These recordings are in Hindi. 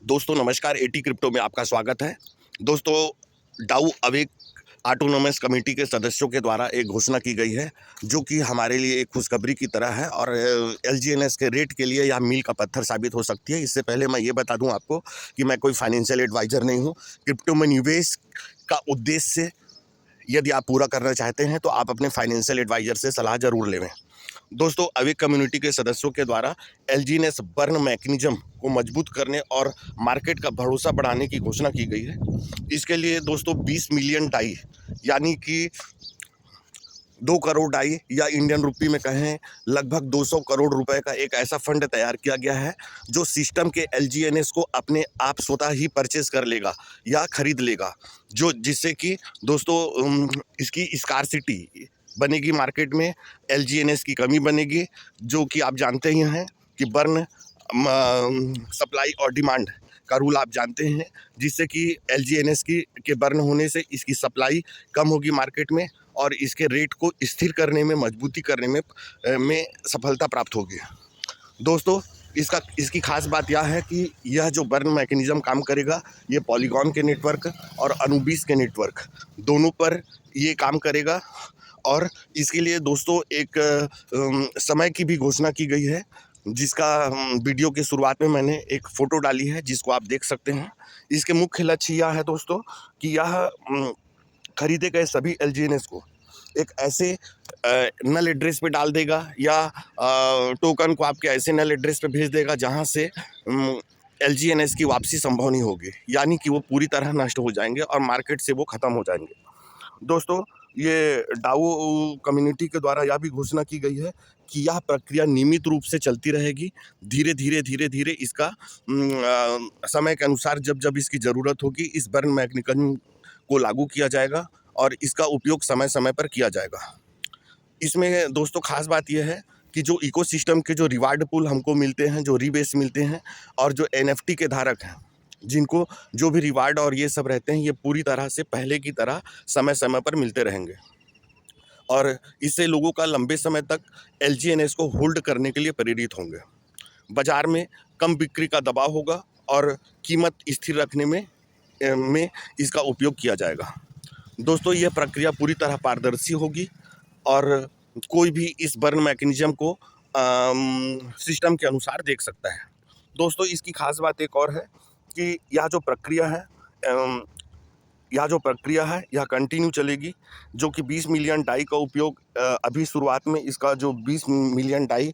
दोस्तों नमस्कार, एटी क्रिप्टो में आपका स्वागत है। दोस्तों डाउ अवेक ऑटोनोमस कमेटी के सदस्यों के द्वारा एक घोषणा की गई है जो कि हमारे लिए एक खुशखबरी की तरह है और एलजीएनएस के रेट के लिए यह मील का पत्थर साबित हो सकती है। इससे पहले मैं ये बता दूं आपको कि मैं कोई फाइनेंशियल एडवाइज़र नहीं हूं। क्रिप्टो में निवेश का उद्देश्य यदि आप पूरा करना चाहते हैं तो आप अपने फाइनेंशियल एडवाइज़र से सलाह ज़रूर लें। दोस्तों अवेक कम्युनिटी के सदस्यों के द्वारा एलजीएनएस बर्न मैकेनिज्म को मजबूत करने और मार्केट का भरोसा बढ़ाने की घोषणा की गई है। इसके लिए दोस्तों 20 मिलियन डाई यानी कि 2 करोड़ डाई या इंडियन रुपी में कहें लगभग 200 करोड़ रुपए का एक ऐसा फंड तैयार किया गया है जो सिस्टम के एलजीएनएस को अपने आप स्वतः ही परचेज कर लेगा या खरीद लेगा, जो जिससे कि दोस्तों इसकी स्कार्सिटी बनेगी, मार्केट में एलजीएनएस की कमी बनेगी, जो कि आप जानते ही हैं कि बर्न सप्लाई और डिमांड का रूल आप जानते हैं, जिससे कि एलजीएनएस के बर्न होने से इसकी सप्लाई कम होगी मार्केट में और इसके रेट को स्थिर करने में, मजबूती करने में सफलता प्राप्त होगी। दोस्तों इसकी खास बात यह है कि यह जो बर्न मैकेनिज्म काम करेगा ये पॉलीगॉन के नेटवर्क और अनुबिस के नेटवर्क दोनों पर ये काम करेगा और इसके लिए दोस्तों एक समय की भी घोषणा की गई है, जिसका वीडियो की शुरुआत में मैंने एक फ़ोटो डाली है जिसको आप देख सकते हैं। इसके मुख्य लक्ष्य यह है दोस्तों कि यह खरीदे गए सभी एलजीएनएस को एक ऐसे नल एड्रेस पे डाल देगा या टोकन को आपके ऐसे नल एड्रेस पे भेज देगा जहां से एलजीएनएस की वापसी संभव नहीं होगी, यानी कि वो पूरी तरह नष्ट हो जाएंगे और मार्केट से वो ख़त्म हो जाएंगे। दोस्तों ये डाउ कम्युनिटी के द्वारा यह भी घोषणा की गई है कि यह प्रक्रिया नियमित रूप से चलती रहेगी। धीरे धीरे इसका समय के अनुसार जब जब इसकी ज़रूरत होगी इस बर्न मैकेनिज्म को लागू किया जाएगा और इसका उपयोग समय समय पर किया जाएगा। इसमें दोस्तों खास बात यह है कि जो इकोसिस्टम के जो रिवार्ड पूल हमको मिलते हैं, जो रीबेस मिलते हैं और जो एनएफटी के धारक हैं जिनको जो भी रिवार्ड और ये सब रहते हैं, ये पूरी तरह से पहले की तरह समय समय पर मिलते रहेंगे और इससे लोगों का लंबे समय तक एलजीएनएस को होल्ड करने के लिए प्रेरित होंगे। बाज़ार में कम बिक्री का दबाव होगा और कीमत स्थिर रखने में इसका उपयोग किया जाएगा। दोस्तों यह प्रक्रिया पूरी तरह पारदर्शी होगी और कोई भी इस बर्न मैकेनिज्म को सिस्टम के अनुसार देख सकता है। दोस्तों इसकी खास बात एक और है कि यह जो प्रक्रिया है यह कंटिन्यू चलेगी, जो कि 20 मिलियन डाई का उपयोग अभी शुरुआत में इसका जो 20 मिलियन डाई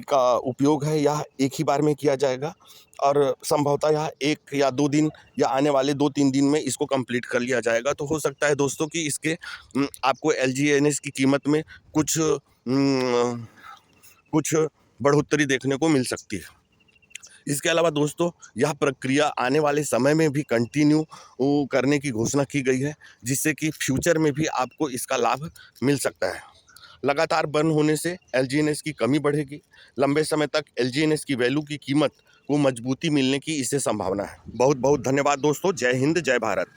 का उपयोग है यह एक ही बार में किया जाएगा और संभवतः यह 1 या 2 दिन या आने वाले 2-3 दिन में इसको कंप्लीट कर लिया जाएगा। तो हो सकता है दोस्तों कि इसके आपको एलजीएनएस की कीमत में कुछ बढ़ोतरी देखने को मिल सकती है। इसके अलावा दोस्तों यह प्रक्रिया आने वाले समय में भी कंटिन्यू करने की घोषणा की गई है, जिससे कि फ्यूचर में भी आपको इसका लाभ मिल सकता है। लगातार बर्न होने से एलजीएनएस की कमी बढ़ेगी, लंबे समय तक एलजीएनएस की वैल्यू की कीमत को मजबूती मिलने की इससे संभावना है। बहुत बहुत धन्यवाद दोस्तों। जय हिंद, जय भारत।